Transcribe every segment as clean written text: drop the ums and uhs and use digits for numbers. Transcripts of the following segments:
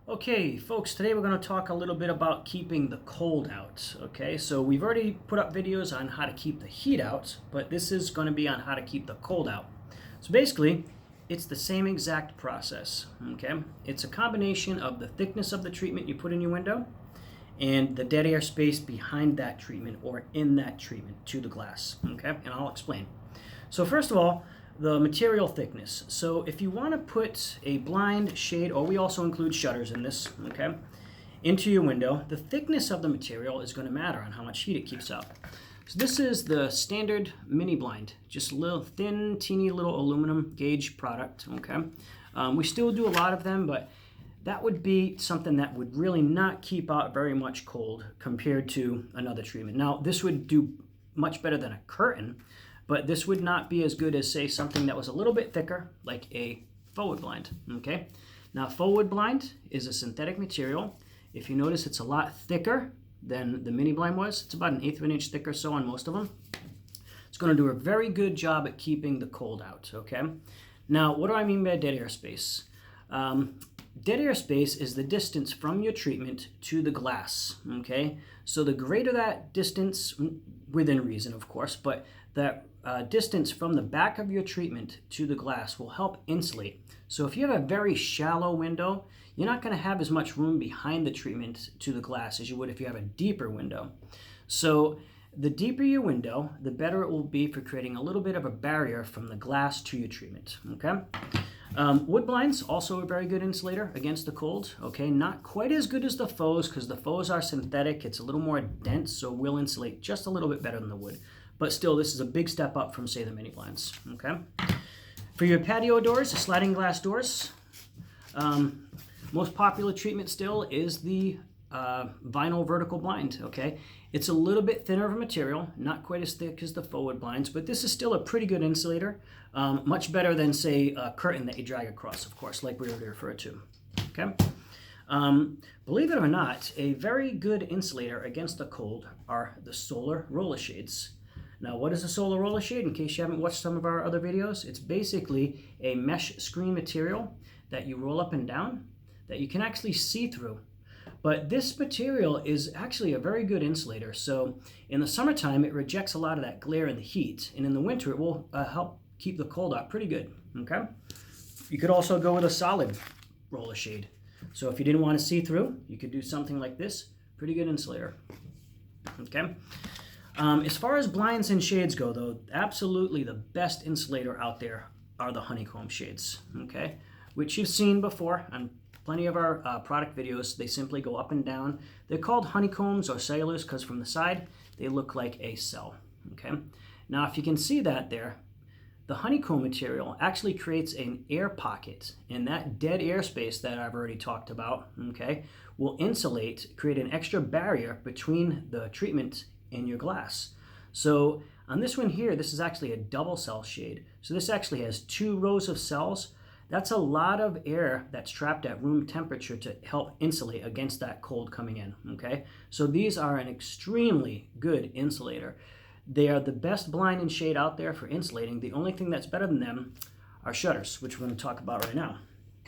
Okay, folks, today we're going to talk a little bit about keeping the cold out. Okay, so we've already put up videos on how to keep the heat out, but this is going to be on how to keep the cold out. So basically, it's the same exact process. Okay, it's a combination of the thickness of the treatment you put in your window and the dead air space behind that treatment or in that treatment to the glass. Okay, and I'll explain. So first of all, the material thickness. So if you want to put a blind, shade, or we also include shutters in this, okay, into your window, the thickness of the material is going to matter on how much heat it keeps out. So this is the standard mini blind, just a little thin, teeny little aluminum gauge product, okay. We still do a lot of them, but that would be something that would really not keep out very much cold compared to another treatment. Now, this would do much better than a curtain, but this would not be as good as, say, something that was a little bit thicker, like a faux wood blind, okay? Now, faux wood blind is a synthetic material. If you notice, it's a lot thicker than the mini blind was. It's about 1/8 of an inch thick or so on most of them. It's going to do a very good job at keeping the cold out, okay? Now, what do I mean by dead air space? Dead air space is the distance from your treatment to the glass, okay? So the greater that distance, within reason, of course, but that distance from the back of your treatment to the glass will help insulate. So if you have a very shallow window, you're not going to have as much room behind the treatment to the glass as you would if you have a deeper window. So the deeper your window, the better it will be for creating a little bit of a barrier from the glass to your treatment, okay? Wood blinds, also a very good insulator against the cold, okay? Not quite as good as the faux, because the faux are synthetic. It's a little more dense, so will insulate just a little bit better than the wood. But still, this is a big step up from, say, the mini blinds, okay? For your patio doors, the sliding glass doors, most popular treatment still is the vinyl vertical blind, okay? It's a little bit thinner of a material, not quite as thick as the faux wood blinds, but this is still a pretty good insulator. Much better than, say, a curtain that you drag across, of course, like we already referred to, okay? Believe it or not, a very good insulator against the cold are the solar roller shades. Now, what is a solar roller shade? In case you haven't watched some of our other videos, it's basically a mesh screen material that you roll up and down that you can actually see through. But this material is actually a very good insulator. So in the summertime, it rejects a lot of that glare and the heat. And in the winter, it will help keep the cold out pretty good, okay? You could also go with a solid roller shade. So if you didn't want to see through, you could do something like this. Pretty good insulator, okay? As far as blinds and shades go, though, absolutely the best insulator out there are the Honeycomb Shades, okay? Which you've seen before on plenty of our product videos. They simply go up and down. They're called honeycombs or cellulars because from the side, they look like a cell, okay? Now, if you can see that there, the honeycomb material actually creates an air pocket, and that dead air space that I've already talked about, okay, will insulate, create an extra barrier between the treatment and your glass. So on this one here, this is actually a double cell shade. So this actually has 2 rows of cells. That's a lot of air that's trapped at room temperature to help insulate against that cold coming in, okay? So these are an extremely good insulator. They are the best blind and shade out there for insulating. The only thing that's better than them are shutters, which we're going to talk about right now.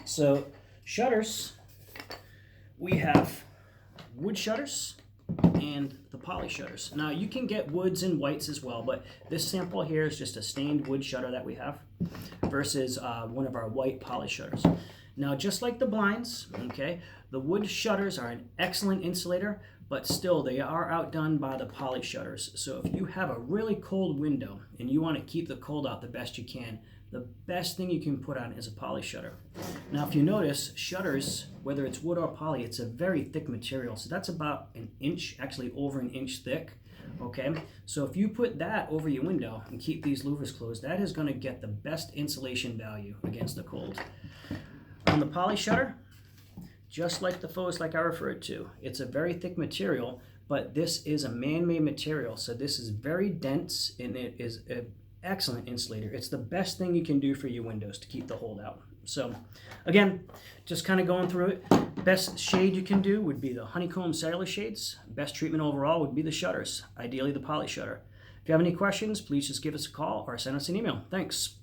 So shutters, we have wood shutters and the poly shutters. Now, you can get woods and whites as well, but this sample here is just a stained wood shutter that we have versus one of our white poly shutters. Now, just like the blinds, okay, the wood shutters are an excellent insulator, but still they are outdone by the poly shutters. So if you have a really cold window and you want to keep the cold out the best you can, the best thing you can put on is a poly shutter. Now, if you notice, shutters, whether it's wood or poly, it's a very thick material. So that's about 1 inch, actually over 1 inch thick, okay? So if you put that over your window and keep these louvers closed, that is going to get the best insulation value against the cold. On the poly shutter, just like the faux, like I referred to, it's a very thick material, but this is a man-made material. So this is very dense, and it is a excellent insulator. It's the best thing you can do for your windows to keep the hold out. So again, just kind of going through it. Best shade you can do would be the honeycomb cellular shades. Best treatment overall would be the shutters, ideally the poly shutter. If you have any questions, please just give us a call or send us an email. Thanks.